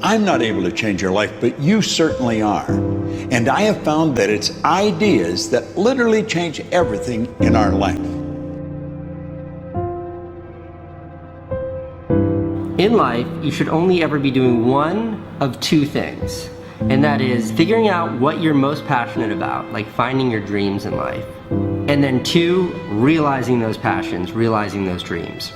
I'm not able to change your life, but you certainly are. And I have found that it's ideas that literally change everything in our life. In life, you should only ever be doing one of two things, and that is figuring out what you're most passionate about, like finding your dreams in life. And then two, realizing those passions, realizing those dreams.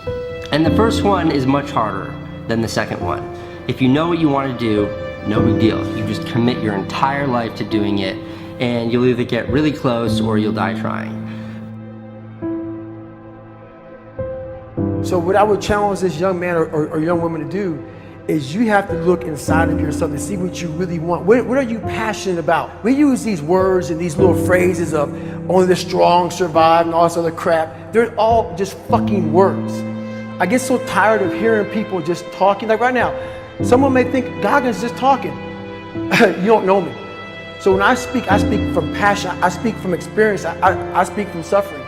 And the first one is much harder than the second one. If you know what you want to do, no big deal. You just commit your entire life to doing it, and you'll either get really close or you'll die trying. So what I would challenge this young man or young woman to do is you have to look inside of yourself and see what you really want. What are you passionate about? We use these words and these little phrases of only the strong survive and all this other crap. They're all just fucking words. I get so tired of hearing people just talking. Like right now, someone may think Goggins is just talking. You don't know me. So when I speak from passion, I speak from experience, I speak from suffering.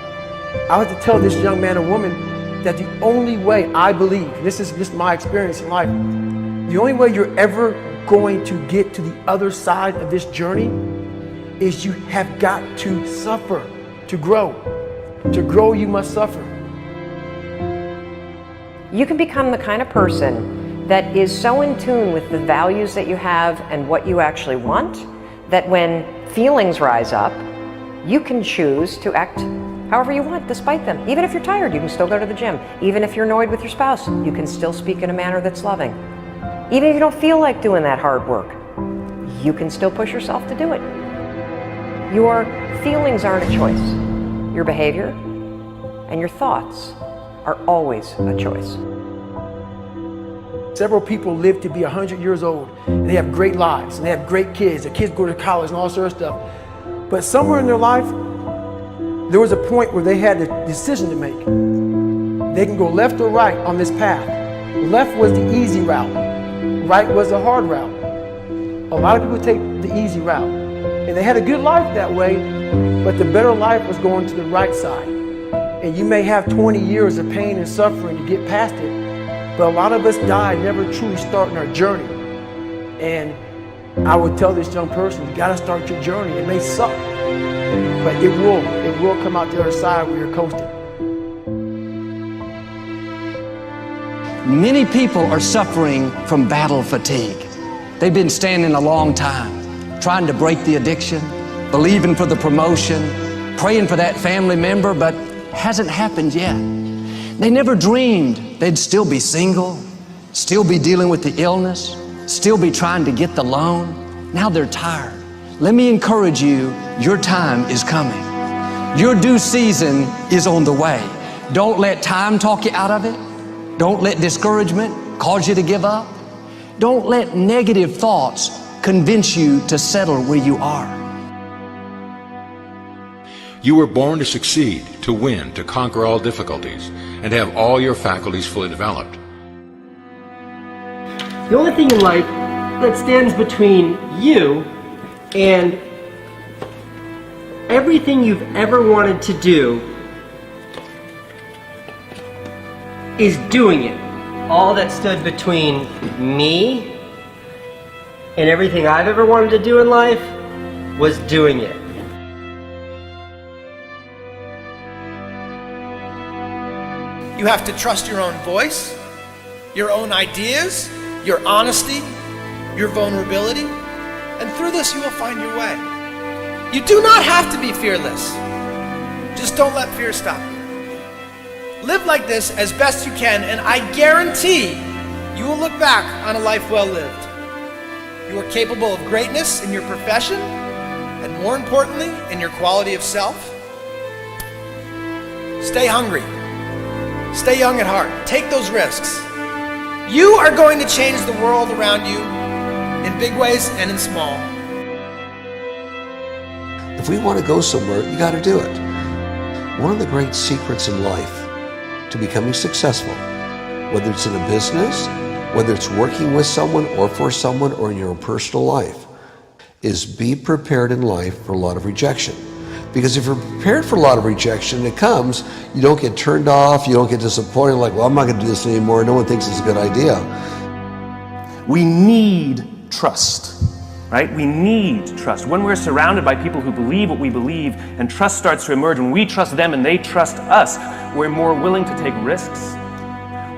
I have to tell this young man or woman that the only way I believe, this is my experience in life, the only way you're ever going to get to the other side of this journey is you have got to suffer to grow. To grow, you must suffer. You can become the kind of person that is so in tune with the values that you have and what you actually want, that when feelings rise up, you can choose to act however you want despite them. Even if you're tired, you can still go to the gym. Even if you're annoyed with your spouse, you can still speak in a manner that's loving. Even if you don't feel like doing that hard work, you can still push yourself to do it. Your feelings aren't a choice. Your behavior and your thoughts are always a choice. Several people live to be 100 years old, and they have great lives, and they have great kids. Their kids go to college and all sorts of stuff. But somewhere in their life, there was a point where they had a decision to make. They can go left or right on this path. Left was the easy route. Right was the hard route. A lot of people take the easy route. And they had a good life that way, but the better life was going to the right side. And you may have 20 years of pain and suffering to get past it, but a lot of us die never truly starting our journey. And I would tell this young person, you gotta start your journey. It may suck, but it will come out the other side where you're coasting. Many people are suffering from battle fatigue. They've been standing a long time, trying to break the addiction, believing for the promotion, praying for that family member, but hasn't happened yet. They never dreamed they'd still be single, still be dealing with the illness, still be trying to get the loan. Now they're tired. Let me encourage you, your time is coming. Your due season is on the way. Don't let time talk you out of it. Don't let discouragement cause you to give up. Don't let negative thoughts convince you to settle where you are. You were born to succeed, to win, to conquer all difficulties, and have all your faculties fully developed. The only thing in life that stands between you and everything you've ever wanted to do is doing it. All that stood between me and everything I've ever wanted to do in life was doing it. You have to trust your own voice, your own ideas, your honesty, your vulnerability, and through this you will find your way. You do not have to be fearless. Just don't let fear stop you. Live like this as best you can, and I guarantee you will look back on a life well lived. You are capable of greatness in your profession, and more importantly, in your quality of self. Stay hungry. Stay young at heart. Take those risks. You are going to change the world around you in big ways and in small. If we want to go somewhere, you got to do it. One of the great secrets in life to becoming successful, whether it's in a business, whether it's working with someone or for someone or in your own personal life, is be prepared in life for a lot of rejection. Because if you're prepared for a lot of rejection, and it comes, you don't get turned off, you don't get disappointed, like, well, I'm not going to do this anymore, no one thinks it's a good idea. We need trust, right? We need trust. When we're surrounded by people who believe what we believe and trust starts to emerge, when we trust them and they trust us, we're more willing to take risks.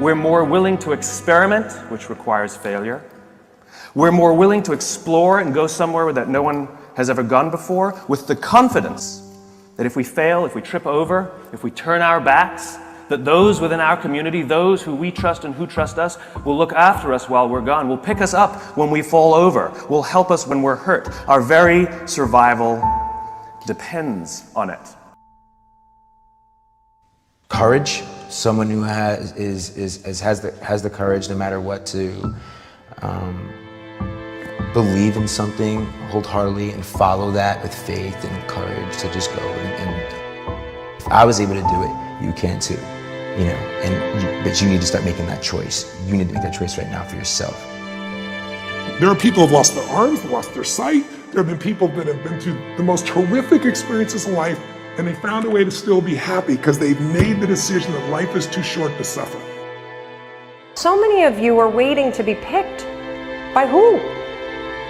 We're more willing to experiment, which requires failure. We're more willing to explore and go somewhere that no one has ever gone before, with the confidence that if we fail, if we trip over, if we turn our backs, that those within our community, those who we trust and who trust us, will look after us while we're gone, will pick us up when we fall over, will help us when we're hurt. Our very survival depends on it. Courage, someone who has the courage no matter what to believe in something wholeheartedly and follow that with faith and courage to just go. And if I was able to do it, you can too. But you need to start making that choice. You need to make that choice right now for yourself. There are people who have lost their arms, lost their sight. There have been people that have been through the most horrific experiences in life, and they found a way to still be happy because they've made the decision that life is too short to suffer. So many of you are waiting to be picked. By who?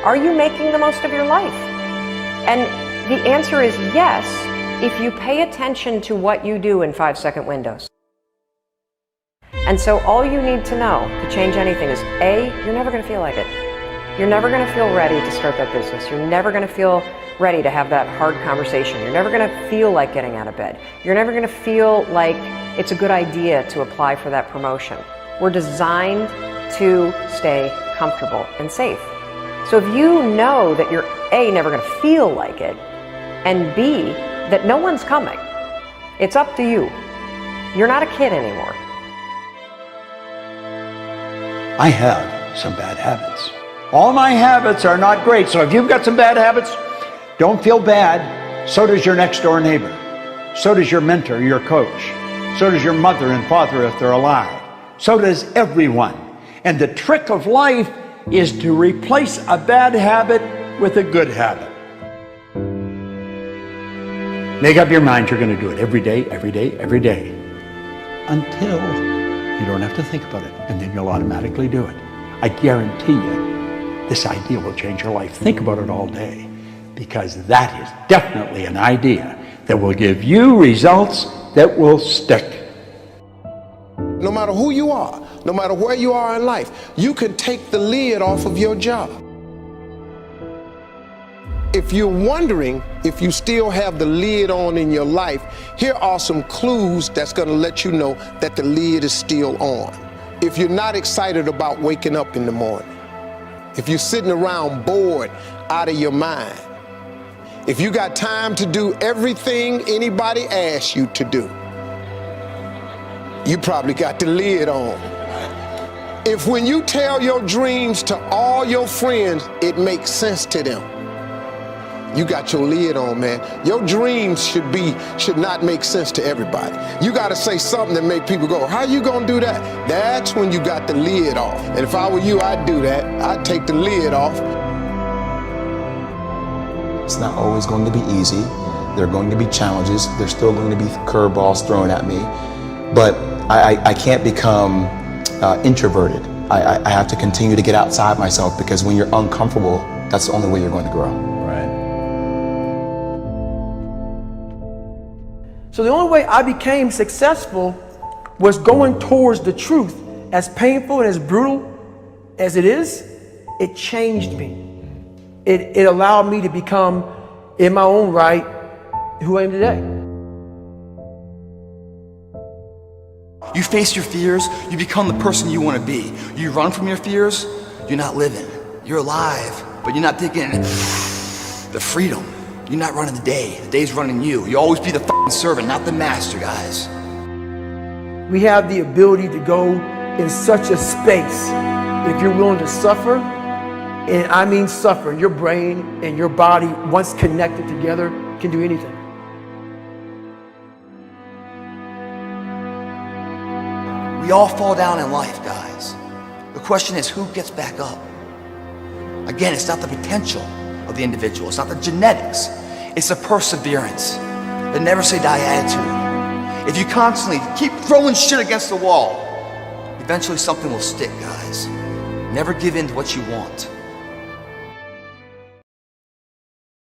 Are you making the most of your life? And the answer is yes, if you pay attention to what you do in 5-second windows. And so all you need to know to change anything is A, you're never going to feel like it. You're never going to feel ready to start that business. You're never going to feel ready to have that hard conversation. You're never going to feel like getting out of bed. You're never going to feel like it's a good idea to apply for that promotion. We're designed to stay comfortable and safe. So if you know that you're A, never going to feel like it, and B, that no one's coming, it's up to you. You're not a kid anymore. I have some bad habits. All my habits are not great, so if you've got some bad habits, don't feel bad. So does your next door neighbor. So does your mentor, your coach. So does your mother and father if they're alive. So does everyone. And the trick of life is to replace a bad habit with a good habit. Make up your mind you're going to do it every day, every day, every day, until you don't have to think about it, and then you'll automatically do it. I guarantee you, this idea will change your life. Think about it all day, because that is definitely an idea that will give you results that will stick. No matter who you are, no matter where you are in life, you can take the lid off of your job. If you're wondering if you still have the lid on in your life, here are some clues that's going to let you know that the lid is still on. If you're not excited about waking up in the morning, if you're sitting around bored out of your mind, if you got time to do everything anybody asks you to do, you probably got the lid on. If when you tell your dreams to all your friends, it makes sense to them, you got your lid on, man. Your dreams should not make sense to everybody. You got to say something that make people go, how you gonna do that? That's when you got the lid off. And if I were you, I'd do that. I'd take the lid off. It's not always going to be easy. There are going to be challenges. There's still going to be curveballs thrown at me. But I can't become introverted. I have to continue to get outside myself, because when you're uncomfortable, that's the only way you're going to grow. Right. So the only way I became successful was going towards the truth. As painful and as brutal as it is, it changed me. It allowed me to become, in my own right, who I am today. You face your fears, you become the person you want to be. You run from your fears, you're not living. You're alive, but you're not taking the freedom. You're not running the day. The day's running you. You always be the fucking servant, not the master, guys. We have the ability to go in such a space if you're willing to suffer, and I mean suffer. Your brain and your body, once connected together, can do anything. We all fall down in life, guys. The question is, who gets back up? Again, it's not the potential of the individual. It's not the genetics. It's the perseverance, the never say die attitude. If you constantly keep throwing shit against the wall, eventually something will stick, guys. Never give in to what you want.